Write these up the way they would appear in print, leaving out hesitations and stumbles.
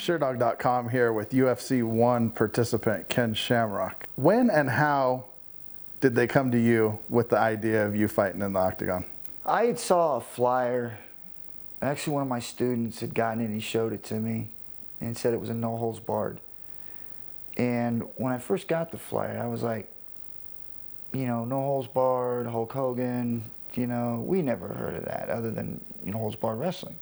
Sherdog.com here with UFC 1 participant Ken Shamrock. When and how did they come to you with the idea of you fighting in the octagon? I had saw a flyer. Actually, one of my students had gotten it and he showed it to me and said it was a no holds barred. And when I first got the flyer, I was like, you know, no holds barred, Hulk Hogan, you know, we never heard of that other than, you know, holds barred wrestling.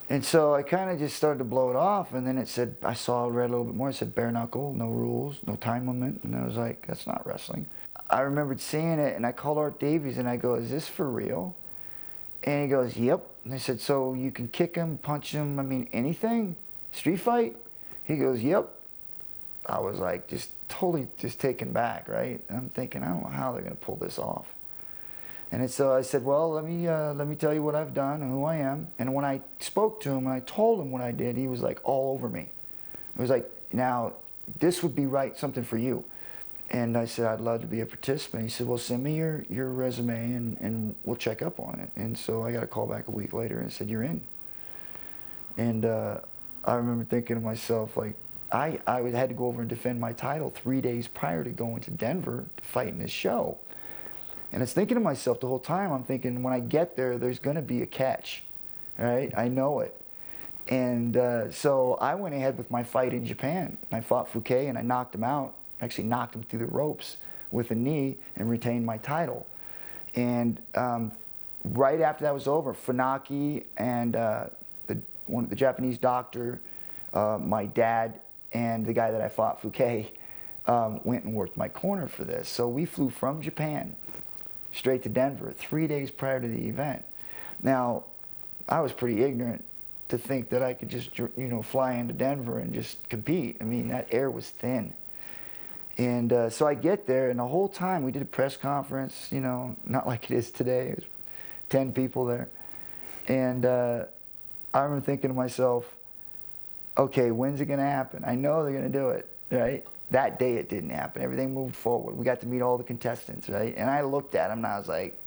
And so I kind of just started to blow it off, and then it said, read a little bit more, it said bare-knuckle, no rules, no time limit, and I was like, that's not wrestling. I remembered seeing it, and I called Art Davies, and I go, is this for real? And he goes, yep. And I said, so you can kick him, punch him, I mean, anything? Street fight? He goes, yep. I was like, just totally just taken back, right? And I'm thinking, I don't know how they're going to pull this off. And so I said, well, let me tell you what I've done and who I am. And when I spoke to him and I told him what I did, he was like all over me. It was like, now, this would be something for you. And I said, I'd love to be a participant. He said, well, send me your resume and we'll check up on it. And so I got a call back a week later and said, you're in. And I remember thinking to myself, like, I had to go over and defend my title 3 days prior to going to Denver to fight in this show. And I was thinking to myself the whole time, I'm thinking, when I get there, there's going to be a catch, right? I know it. And so I went ahead with my fight in Japan. I fought Fuke and I knocked him out, actually knocked him through the ropes with a knee and retained my title. And right after that was over, Funaki and the Japanese doctor, my dad, and the guy that I fought, Fuke, went and worked my corner for this. So we flew from Japan straight to Denver 3 days prior to the event. Now, I was pretty ignorant to think that I could just, you know, fly into Denver and just compete. I mean, that air was thin. And so I get there, and the whole time we did a press conference, you know, not like it is today. It was 10 people there. And I remember thinking to myself, okay, when's it going to happen? I know they're going to do it, right? That day it didn't happen. Everything moved forward. We got to meet all the contestants, right? And I looked at them and I was like,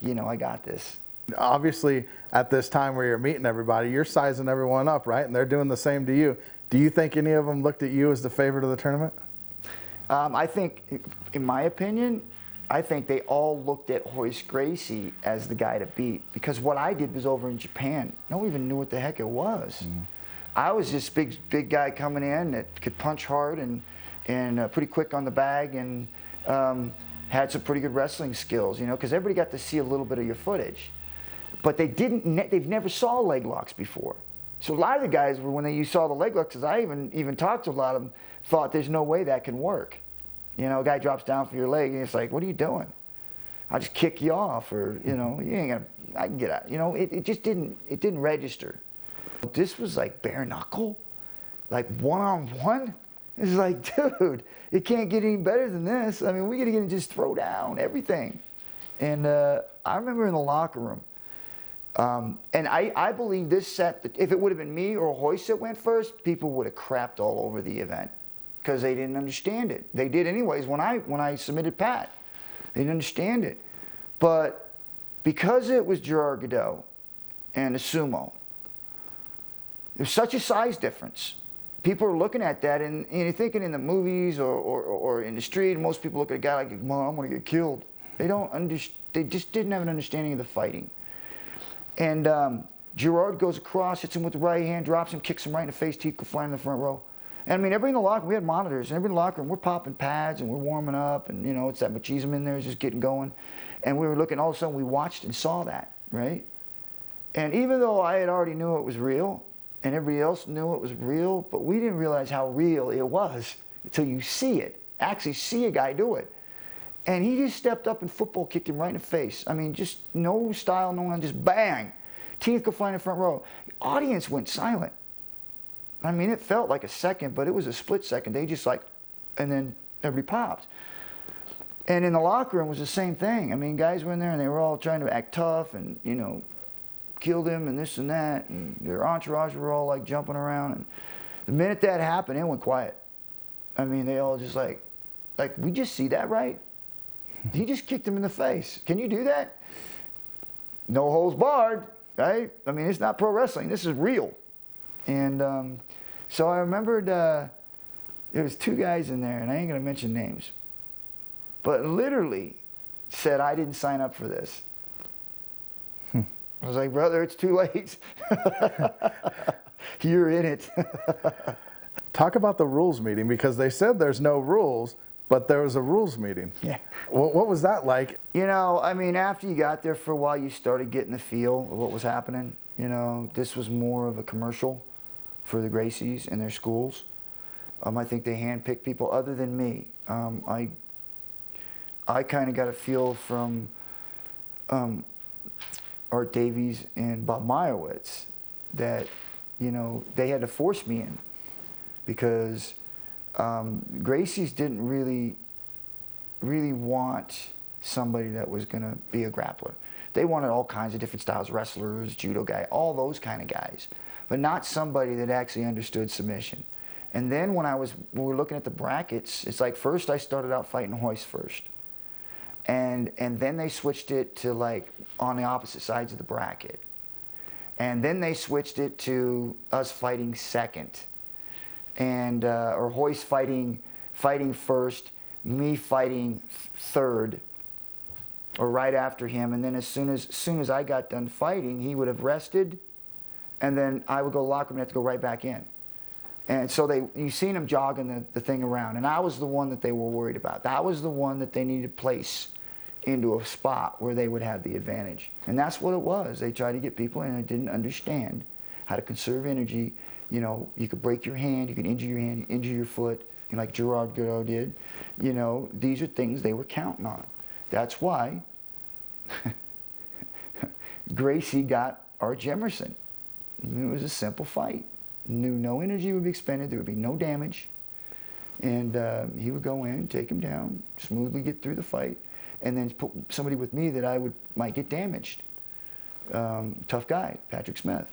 you know, I got this. Obviously, at this time where you're meeting everybody, you're sizing everyone up, right? And they're doing the same to you. Do you think any of them looked at you as the favorite of the tournament? I think, in my opinion, I think they all looked at Royce Gracie as the guy to beat, because what I did was over in Japan. No one even knew what the heck it was. Mm-hmm. I was this big guy coming in that could punch hard and pretty quick on the bag, and had some pretty good wrestling skills, you know, because everybody got to see a little bit of your footage. But they've never saw leg locks before. So a lot of the guys, when you saw the leg locks, because I even talked to a lot of them, thought there's no way that can work. You know, a guy drops down for your leg and it's like, what are you doing? I'll just kick you off, or, you know, you ain't gonna, I can get out. You know, it just didn't register. This was like bare knuckle, like one-on-one. It's like, dude, it can't get any better than this. I mean, we gotta get just throw down everything. And I remember in the locker room, and I believe this set, that if it would have been me or Royce that went first, people would have crapped all over the event because they didn't understand it. They did anyways when I submitted Pat. They didn't understand it. But because it was Gerard Godot and a sumo, there's such a size difference. People are looking at that, and you're thinking in the movies or in the street, most people look at a guy like, well, I'm going to get killed. They just didn't have an understanding of the fighting. And Gerard goes across, hits him with the right hand, drops him, kicks him right in the face, teeth go flying in the front row. And I mean, everybody in the locker room, we had monitors, and everybody in the locker room, we're popping pads and we're warming up, and you know, it's that machismo in there, it's just getting going. And we were looking, all of a sudden we watched and saw that, right? And even though I had already knew it was real, and everybody else knew it was real, but we didn't realize how real it was until you see it, actually see a guy do it. And he just stepped up and football kicked him right in the face. I mean, just no style, no one, just bang. Teeth go flying in the front row. The audience went silent. I mean, it felt like a second, but it was a split second. They just like, and then everybody popped. And in the locker room was the same thing. I mean, guys were in there and they were all trying to act tough and, you know, killed him and this and that. And their entourage were all like jumping around. And the minute that happened, it went quiet. I mean, they all just like, we just see that, right? He just kicked him in the face. Can you do that? No holds barred, right? I mean, it's not pro wrestling. This is real. And so I remembered there was 2 guys in there, and I ain't gonna mention names, but literally said I didn't sign up for this. I was like, brother, it's too late. You're in it. Talk about the rules meeting, because they said there's no rules, but there was a rules meeting. Yeah. What was that like? You know, I mean, after you got there for a while, you started getting the feel of what was happening. You know, this was more of a commercial for the Gracies and their schools. I think they handpicked people other than me. I kind of got a feel from Art Davies and Bob Meyerowitz that, you know, they had to force me in, because Gracie's didn't really want somebody that was going to be a grappler. They wanted all kinds of different styles, wrestlers, judo guy, all those kind of guys, but not somebody that actually understood submission. And then when we were looking at the brackets, it's like first I started out fighting Royce first. And then they switched it to like on the opposite sides of the bracket. And then they switched it to us fighting second. And, or Royce fighting first, me fighting third, or right after him. And then as soon as I got done fighting, he would have rested, and then I would go locker room and have to go right back in. And so you seen him jogging the thing around, and I was the one that they were worried about. That was the one that they needed to place into a spot where they would have the advantage. And that's what it was. They tried to get people, and they didn't understand how to conserve energy. You know, you could break your hand, you could injure your hand, injure your foot, you know, like Gerard Godot did. You know, these are things they were counting on. That's why Gracie got Art Jemerson. It was a simple fight. Knew no energy would be expended, there would be no damage. And he would go in, take him down, smoothly get through the fight, and then put somebody with me that might get damaged. Tough guy, Patrick Smith.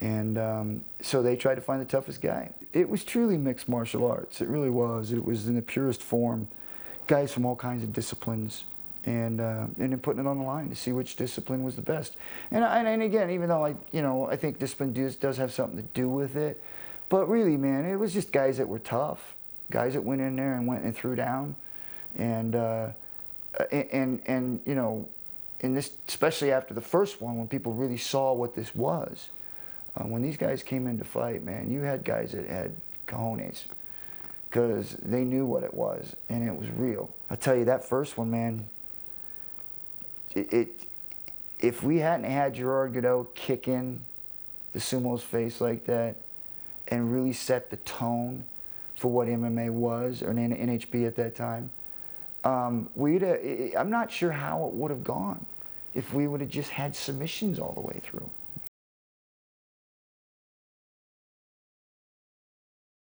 And so they tried to find the toughest guy. It was truly mixed martial arts. It really was. It was in the purest form. Guys from all kinds of disciplines, and then putting it on the line to see which discipline was the best. And again, even though I think discipline does have something to do with it, but really, man, it was just guys that were tough, guys that went in there and went and threw down, and you know, in this, especially after the first one, when people really saw what this was. When these guys came in to fight, man, you had guys that had cojones, because they knew what it was, and it was real. I tell you, that first one, man, if we hadn't had Gerard Godot kick in the sumo's face like that and really set the tone for what MMA was, or NHB at that time, I'm not sure how it would have gone if we would have just had submissions all the way through.